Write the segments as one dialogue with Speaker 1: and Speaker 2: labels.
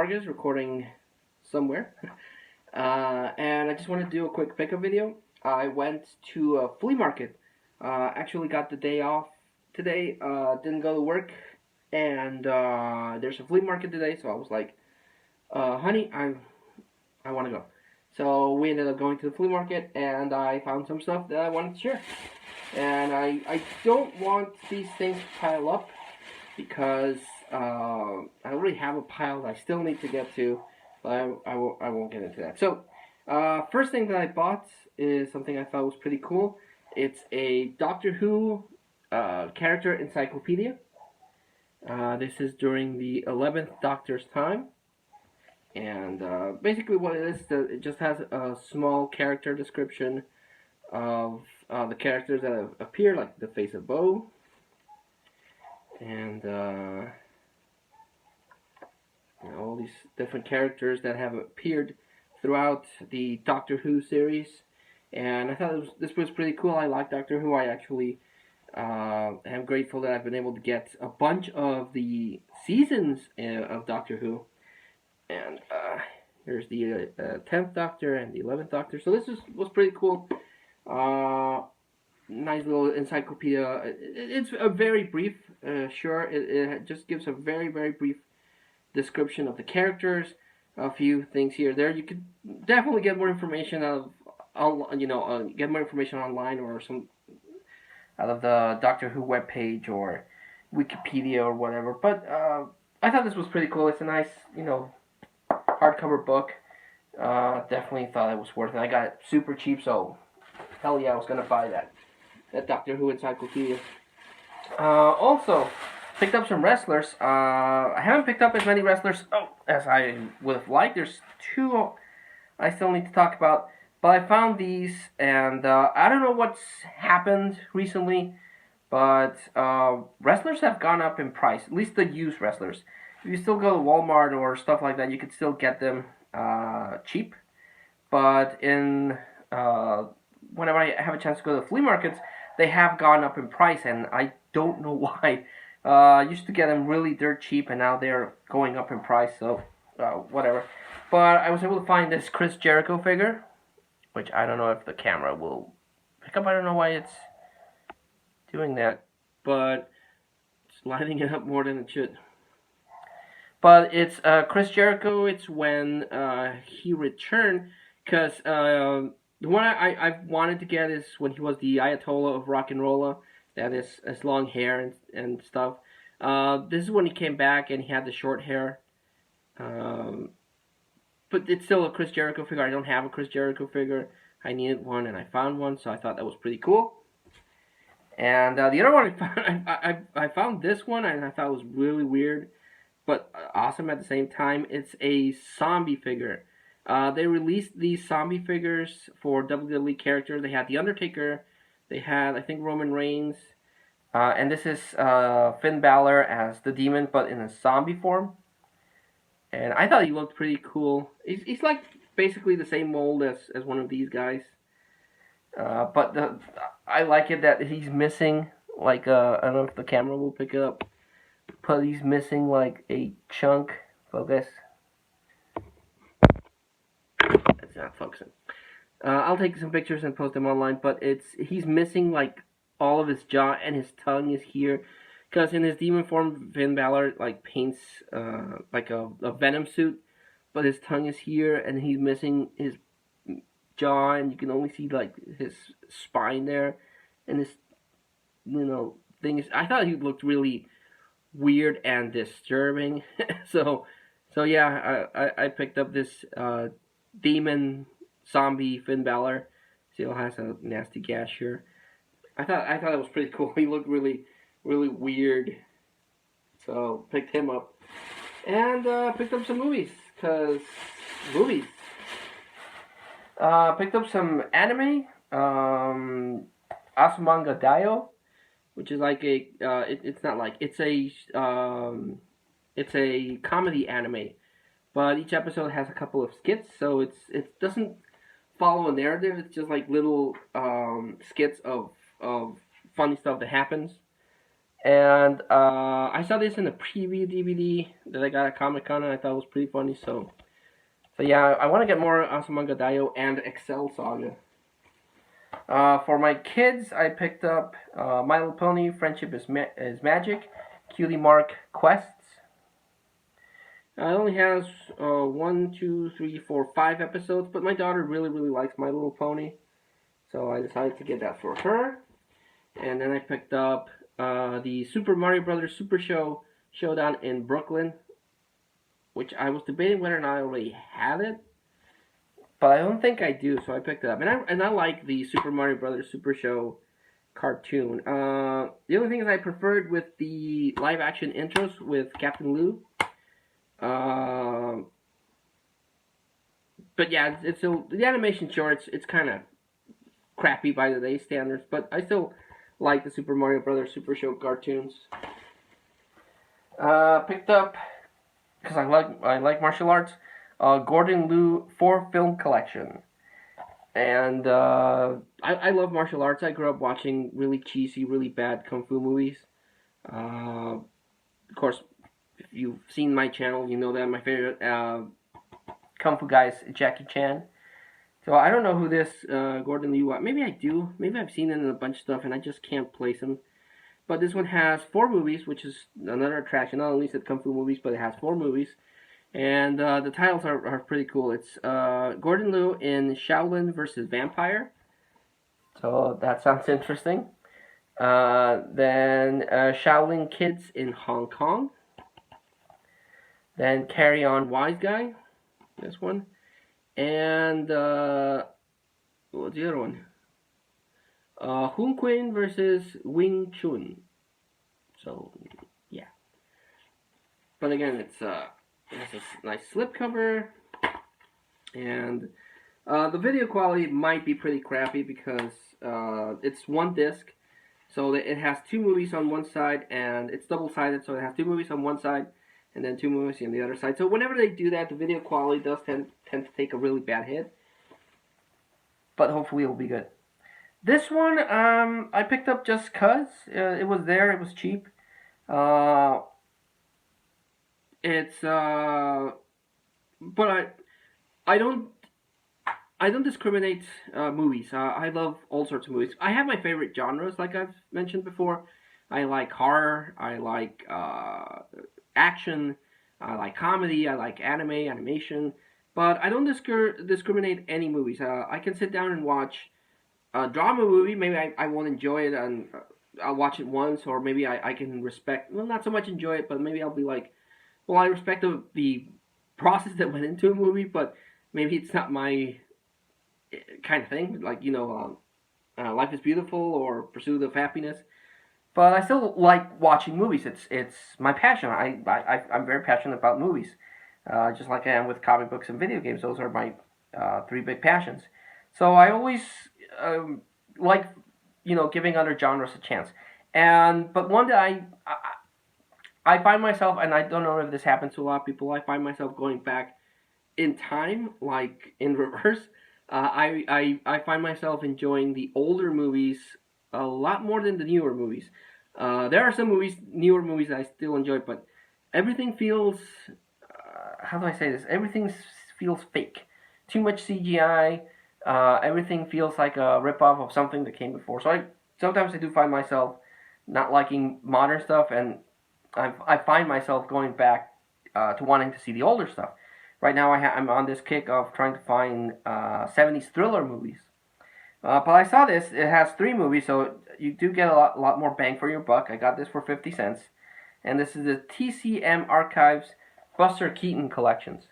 Speaker 1: Vargas, recording somewhere. And I just want to do a quick pickup video. I went to a flea market. Actually got the day off today. Didn't go to work. And there's a flea market today, so I was like, honey, I want to go. So we ended up going to the flea market, and I found some stuff that I wanted to share. And I don't want these things to pile up because I already have a pile that I still need to get to, but I won't get into that. So first thing that I bought is something I thought was pretty cool. It's a Doctor Who character encyclopedia. This is during the 11th Doctor's time. And basically what it is, it just has a small character description of the characters that have appeared, like the face of Bo, and all these different characters that have appeared throughout the Doctor Who series. And I thought this was pretty cool. I like Doctor Who. I actually am grateful that I've been able to get a bunch of the seasons of Doctor Who. And here's the 10th Doctor and the 11th Doctor. So this was pretty cool. Nice little encyclopedia. It's a very brief, sure. It just gives a very, very brief description of the characters. A few things here there. You could definitely get more information get more information online or some out of the Doctor Who webpage or Wikipedia or whatever. But I thought this was pretty cool. It's a nice, hardcover book. Definitely thought it was worth it. I got it super cheap, so hell yeah, I was gonna buy that Doctor Who encyclopedia. Also, picked up some wrestlers. I haven't picked up as many wrestlers as I would have liked. There's two I still need to talk about, but I found these, and I don't know what's happened recently, but wrestlers have gone up in price. At least the used wrestlers. If you still go to Walmart or stuff like that, you could still get them cheap. But whenever I have a chance to go to flea markets, they have gone up in price, and I don't know why. I used to get them really dirt cheap, and now they're going up in price, so whatever. But I was able to find this Chris Jericho figure, which I don't know if the camera will pick up. I don't know why it's doing that, but it's lighting it up more than it should. But it's Chris Jericho. It's when he returned, because the one I wanted to get is when he was the Ayatollah of rock and rolla. That is his long hair and stuff. This is when he came back and he had the short hair. But it's still a Chris Jericho figure. I don't have a Chris Jericho figure. I needed one and I found one, so I thought that was pretty cool. And the other one I found this one and I thought it was really weird, but awesome at the same time. It's a zombie figure. They released these zombie figures for WWE characters. They had The Undertaker, they had, I think, Roman Reigns, and this is Finn Balor as the Demon, but in a zombie form. And I thought he looked pretty cool. He's like basically the same mold as one of these guys. But I like it that he's missing, like, I don't know if the camera will pick it up, but he's missing like a chunk. Focus. It's not focusing. I'll take some pictures and post them online, but he's missing like all of his jaw, and his tongue is here. Because in his demon form, Finn Balor like paints like a Venom suit, but his tongue is here, and he's missing his jaw, and you can only see like his spine there, and this thing is. I thought he looked really weird and disturbing. so yeah, I picked up this demon zombie Finn Balor. Still has a nasty gash here. I thought it was pretty cool. He looked really weird. So picked him up. And picked up some movies. Picked up some anime. Asumanga Daioh, which is like a it's a comedy anime, but each episode has a couple of skits, so it doesn't follow a narrative. It's just like little skits of funny stuff that happens. And I saw this in a preview DVD that I got at Comic Con, and I thought it was pretty funny. So yeah, I want to get more Azumanga Daioh and Excel Saga. For my kids, I picked up My Little Pony, Friendship is Magic, Cutie Mark Quests. It only has 5 episodes, but my daughter really, really likes My Little Pony, so I decided to get that for her. And then I picked up the Super Mario Brothers Super Showdown in Brooklyn, which I was debating whether or not I already had it, but I don't think I do, so I picked it up. And I like the Super Mario Brothers Super Show cartoon. The only thing is I preferred with the live action intros with Captain Lou. But yeah, it's still the animation short. It's kind of crappy by today's standards, but I still like the Super Mario Brothers Super Show cartoons. Picked up because I like martial arts. Gordon Liu 4-film collection, and I love martial arts. I grew up watching really cheesy, really bad kung fu movies. Of course, if you've seen my channel, you know that my favorite kung fu guy is Jackie Chan. So I don't know who this Gordon Liu was. Maybe I do. Maybe I've seen it in a bunch of stuff, and I just can't place him. But this one has 4 movies, which is another attraction. Not only is it kung fu movies, but it has 4 movies. And the titles are pretty cool. It's Gordon Liu in Shaolin versus Vampire. So that sounds interesting. Then Shaolin Kids in Hong Kong. Then Carry On Wise Guy. This one. And what's the other one? Hun Quinn versus Wing Chun. So yeah. But again, it has a nice slipcover, and the video quality might be pretty crappy because it's one disc, so it has 2 movies on one side, and it's double-sided, so it has 2 movies on one side, and then 2 movies on the other side. So whenever they do that, the video quality does tend to take a really bad hit, but hopefully it'll be good. This one, I picked up just cause it was there, it was cheap. But I don't discriminate movies. I love all sorts of movies. I have my favorite genres, like I've mentioned before. I like horror. I like action. I like comedy. I like animation. But I don't discriminate any movies. I can sit down and watch a drama movie. Maybe I won't enjoy it, and I'll watch it once, or maybe I can respect. Well, not so much enjoy it, but maybe I'll be like, well, I respect the process that went into a movie, but maybe it's not my kind of thing. Like, Life is Beautiful or Pursuit of Happiness. But I still like watching movies. It's my passion. I'm very passionate about movies, just like I am with comic books and video games. Those are my 3 big passions. So I always like giving other genres a chance. But one that I find myself, and I don't know if this happens to a lot of people, I find myself going back in time, like in reverse. I find myself enjoying the older movies a lot more than the newer movies. There are some newer movies that I still enjoy, but everything feels, how do I say this? Everything feels fake. Too much CGI. Everything feels like a ripoff of something that came before. So sometimes I do find myself not liking modern stuff, and I find myself going back to wanting to see the older stuff. Right now I'm on this kick of trying to find 70s thriller movies. But I saw this. It has 3 movies, so you do get a lot more bang for your buck. I got this for 50 cents. And this is the TCM Archives Buster Keaton Collections.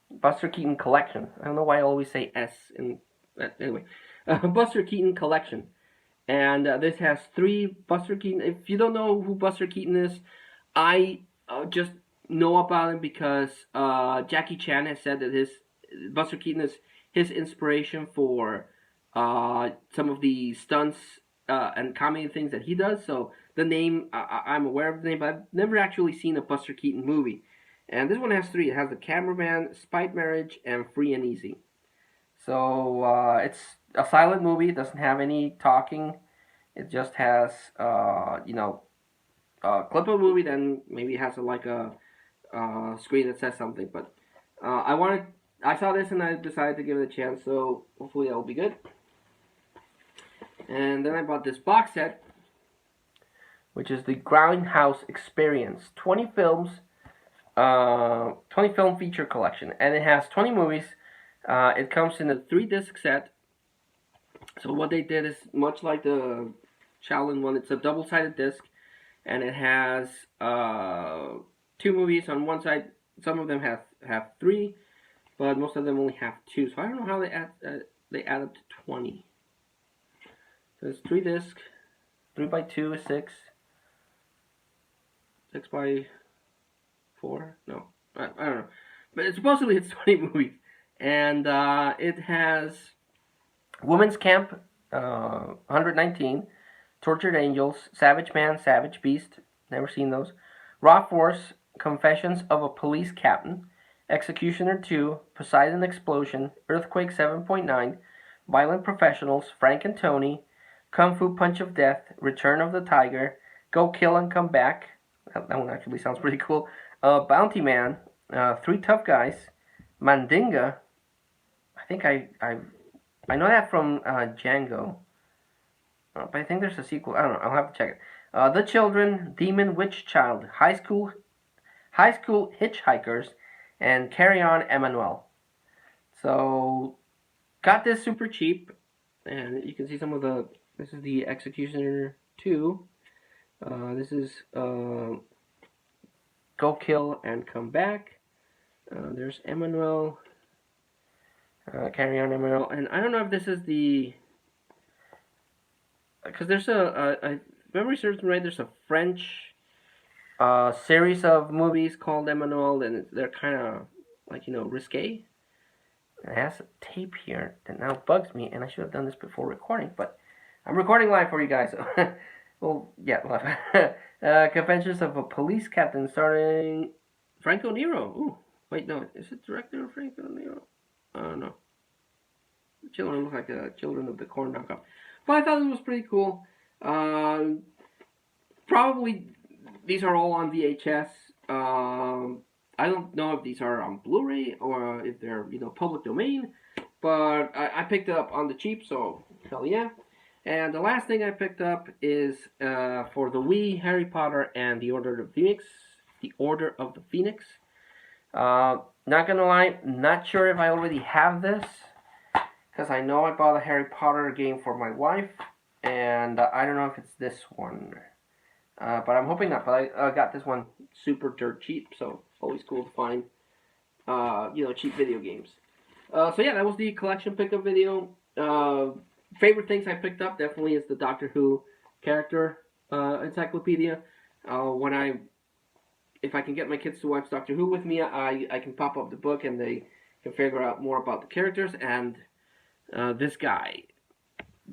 Speaker 1: Buster Keaton Collection. I don't know why I always say S. Anyway. Buster Keaton Collection. And this has 3 Buster Keaton. If you don't know who Buster Keaton is, I just know about him because Jackie Chan has said that Buster Keaton is his inspiration for some of the stunts and comedy things that he does. So the name, I'm aware of the name, but I've never actually seen a Buster Keaton movie. And this one has 3. It has The Cameraman, Spite Marriage, and Free and Easy. So it's a silent movie. It doesn't have any talking. It just has, clip of a movie, then maybe it has like a screen that says something. But I saw this and I decided to give it a chance. So hopefully that will be good. And then I bought this box set, which is the Grindhouse Experience 20 films, 20 film feature collection, and it has 20 movies. It comes in a 3-disc set. So what they did is much like the Shaolin one. It's a double-sided disc, and it has 2 movies on one side. Some of them have 3, but most of them only have 2. So I don't know how they add up to 20. So it's 3 disc, 3 by 2 is 6, 6 by 4. No, I don't know, but supposedly it's 20 movies, and it has Women's Camp, 119, Tortured Angels, Savage Man, Savage Beast, never seen those, Raw Force, Confessions of a Police Captain, Executioner 2, Poseidon Explosion, Earthquake 7.9, Violent Professionals, Frank and Tony, Kung Fu Punch of Death, Return of the Tiger, Go Kill and Come Back, that one actually sounds pretty cool, Bounty Man, 3 Tough Guys, Mandinga, I think I know that from Django, but I think there's a sequel, I don't know, I'll have to check it. The Children, Demon Witch Child, High School Hitchhikers, and Carry On Emmanuel. So, got this super cheap, and you can see some of this is the Executioner 2, this is Go Kill and Come Back, there's Emmanuel, Carry On Emmanuel, and I don't know if this is because there's a memory serves me right, there's a French series of movies called Emmanuel, and they're kind of like, risque. It has a tape here that now bugs me, and I should have done this before recording, but I'm recording live for you guys. So well, yeah, live. Confessions of a Police Captain, starring Franco Nero. Ooh, wait, no, is it director Franco Nero? No. The children look like Children of the Corn knockoff. But I thought it was pretty cool. Probably these are all on VHS. I don't know if these are on Blu-ray or if they're public domain, but I picked it up on the cheap, so hell yeah. And the last thing I picked up is for the Wii, Harry Potter and the Order of the Phoenix. The Order of the Phoenix. Not gonna lie, not sure if I already have this, because I know I bought a Harry Potter game for my wife, and I don't know if it's this one. But I'm hoping not. But I got this one super dirt cheap, so always cool to find, cheap video games. So yeah, that was the collection pickup video. Favorite things I picked up definitely is the Doctor Who character encyclopedia. If I can get my kids to watch Doctor Who with me, I can pop up the book and they can figure out more about the characters. And this guy,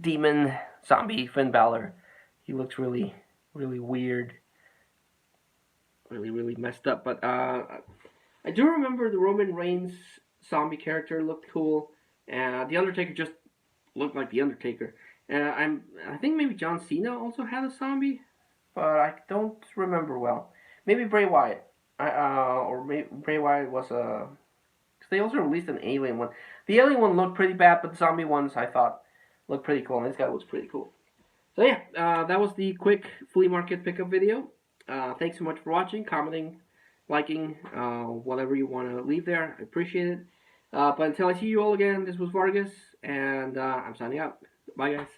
Speaker 1: Demon Zombie Finn Balor, he looks really, really weird, really, really messed up. But I do remember the Roman Reigns zombie character looked cool, and the Undertaker just looked like the Undertaker. And I think maybe John Cena also had a zombie, but I don't remember well. Maybe Bray Wyatt, or maybe Bray Wyatt was a. Because they also released an alien one. The alien one looked pretty bad, but the zombie ones I thought looked pretty cool, and this guy looks pretty cool. So yeah, that was the quick flea market pickup video. Thanks so much for watching, commenting, liking, whatever you want to leave there. I appreciate it. But until I see you all again, this was Vargas, and I'm signing out. Bye, guys.